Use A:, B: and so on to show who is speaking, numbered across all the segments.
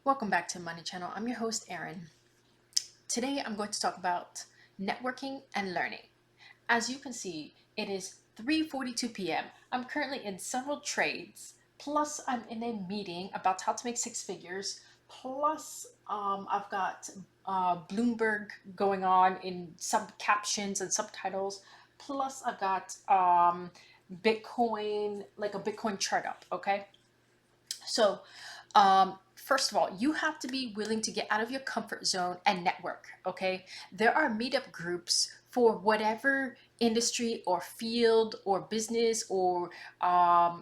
A: Welcome back to Money Channel. I'm your host, Erin. Today I'm going to talk about networking and learning. As you can see, it is 3:42 p.m. I'm currently in several trades, plus I'm in a meeting about how to make six figures, plus I've got Bloomberg going on in some captions and subtitles, plus I've got Bitcoin, like a Bitcoin chart up, okay? So, first of all, you have to be willing to get out of your comfort zone and network. Okay. There are meetup groups for whatever industry or field or business or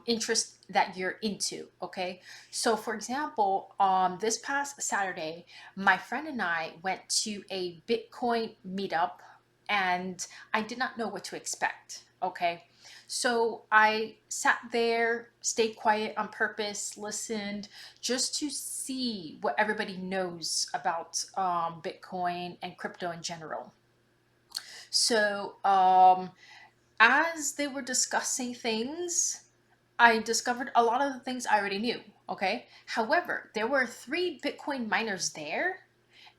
A: interest that you're into. Okay. So, for example, this past Saturday, my friend and I went to a Bitcoin meetup and I did not know what to expect. Okay. So I sat there, stayed quiet on purpose, listened, just to see what everybody knows about Bitcoin and crypto in general. So, as they were discussing things, I discovered a lot of the things I already knew. Okay. However, there were three Bitcoin miners there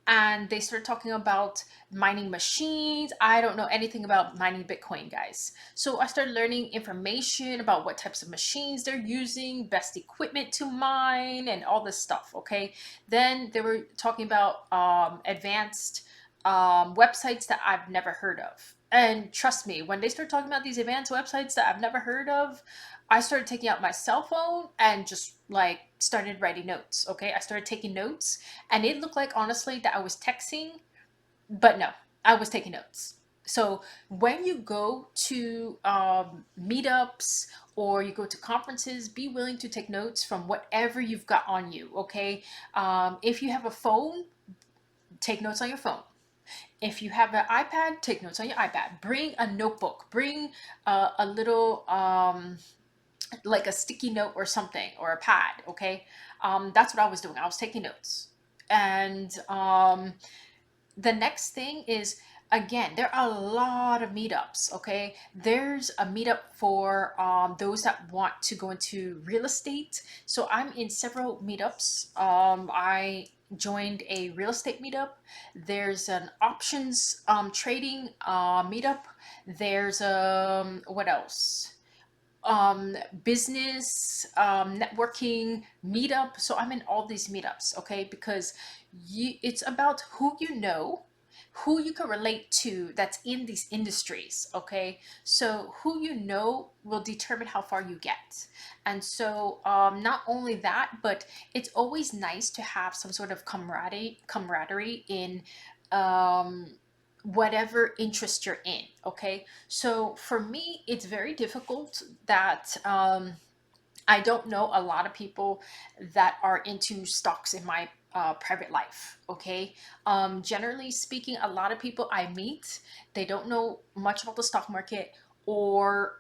A: and they started talking about mining machines. I don't know anything about mining Bitcoin, guys. So I started learning information about what types of machines they're using, best equipment to mine, and all this stuff. Okay. Then they were talking about advanced websites that I've never heard of. And trust me, when they start talking about these advanced websites that I've never heard of, I started taking out my cell phone and just like started writing notes. Okay. I started taking notes and it looked like honestly that I was texting, but no, I was taking notes. So when you go to meetups or you go to conferences, be willing to take notes from whatever you've got on you. Okay. If you have a phone, take notes on your phone. If you have an iPad, take notes on your iPad. Bring a notebook. Bring a little like a sticky note or something or a pad. Okay, that's what I was doing. I was taking notes, and the next thing is, again, there are a lot of meetups. Okay, there's a meetup for those that want to go into real estate. So I'm in several meetups. I joined a real estate meetup. There's an options trading meetup. There's what else, business networking meetup. So I'm in all these meetups. Okay, because it's about who you know, who you can relate to that's in these industries. Okay, so who you know will determine how far you get. And so not only that, but it's always nice to have some sort of camaraderie in whatever interest you're in. Okay, so for me it's very difficult that I don't know a lot of people that are into stocks in my private life. Okay, generally speaking, a lot of people I meet, they don't know much about the stock market, or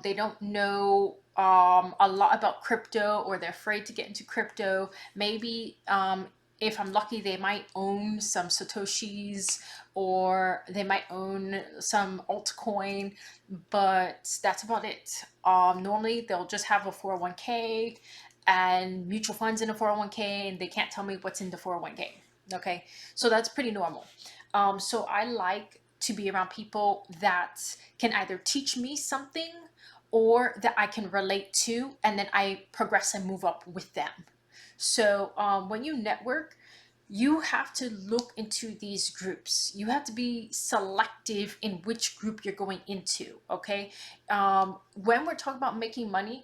A: they don't know a lot about crypto, or they're afraid to get into crypto. Maybe if I'm lucky, they might own some Satoshis or they might own some altcoin, but that's about it. Normally, they'll just have a 401k and mutual funds in a 401k, and they can't tell me what's in the 401k. Okay, so that's pretty normal. So I like to be around people that can either teach me something or that I can relate to, and then I progress and move up with them. So when you network, you have to look into these groups. You have to be selective in which group you're going into. Okay. When we're talking about making money,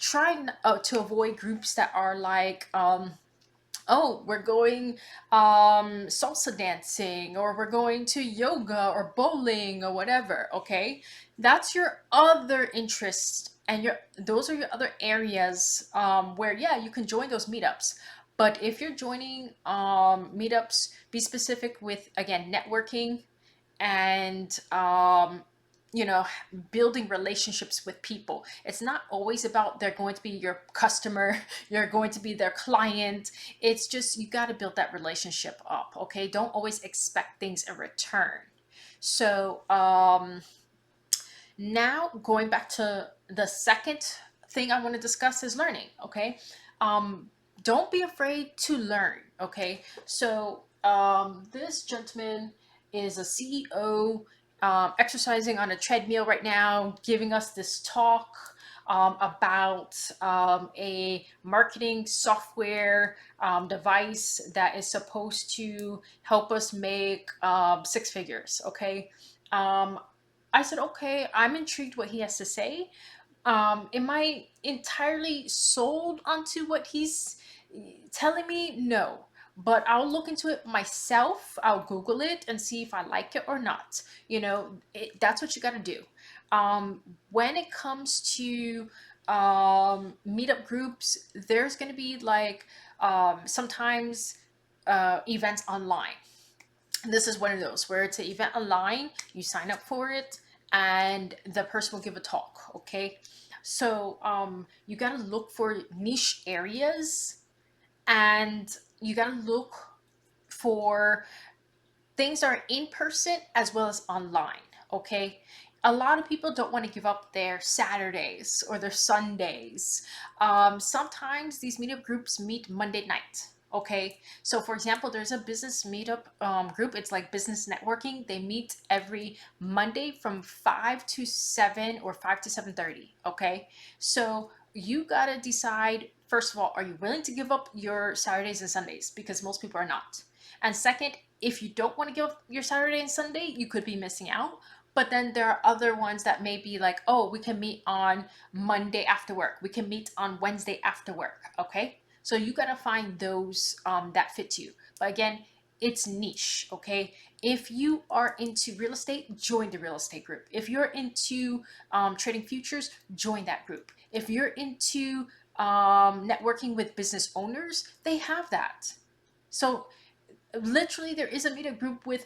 A: try to avoid groups that are like, oh, we're going salsa dancing, or we're going to yoga or bowling or whatever. Okay. That's your other interests, and your those are your other areas where, yeah, you can join those meetups. But if you're joining meetups, be specific with, again, networking and you know, building relationships with people. It's not always about they're going to be your customer, you're going to be their client. It's just you got to build that relationship up. Okay, don't always expect things in return. So now going back to the second thing I want to discuss is learning. Okay, um Don't be afraid to learn. Okay, so this gentleman is a CEO, exercising on a treadmill right now, giving us this talk about a marketing software device that is supposed to help us make six figures. Okay, um, I said, okay, I'm intrigued what he has to say. Am I entirely sold onto what he's telling me? No. But I'll look into it myself. I'll Google it and see if I like it or not. That's what you got to do. When it comes to meetup groups, there's going to be like sometimes events online. This is one of those where it's an event online, you sign up for it, and the person will give a talk. Okay, so you got to look for niche areas, and you got to look for things that are in person as well as online. Okay, a lot of people don't want to give up their Saturdays or their Sundays. Sometimes these meetup groups meet Monday night. Okay, so for example, there's a business meetup group. It's like business networking. They meet every Monday from 5 to 7 or 5 to 7:30. Okay, so you gotta decide, first of all, are you willing to give up your Saturdays and Sundays? Because most people are not. And second, if you don't want to give up your Saturday and Sunday, you could be missing out. But then there are other ones that may be like, oh, we can meet on Monday after work. We can meet on Wednesday after work. Okay. So you got to find those that fit you. But again, it's niche. Okay. If you are into real estate, join the real estate group. If you're into trading futures, join that group. If you're into networking with business owners, they have that. So literally there is a meetup group with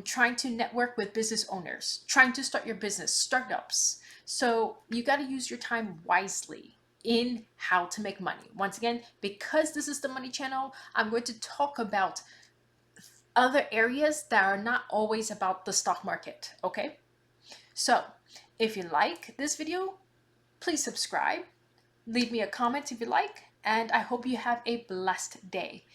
A: trying to network with business owners, trying to start your business, startups. So you got to use your time wisely in how to make money. Once again, because this is the money channel, I'm going to talk about other areas that are not always about the stock market. Okay, so if you like this video, please subscribe, leave me a comment if you like, and I hope you have a blessed day.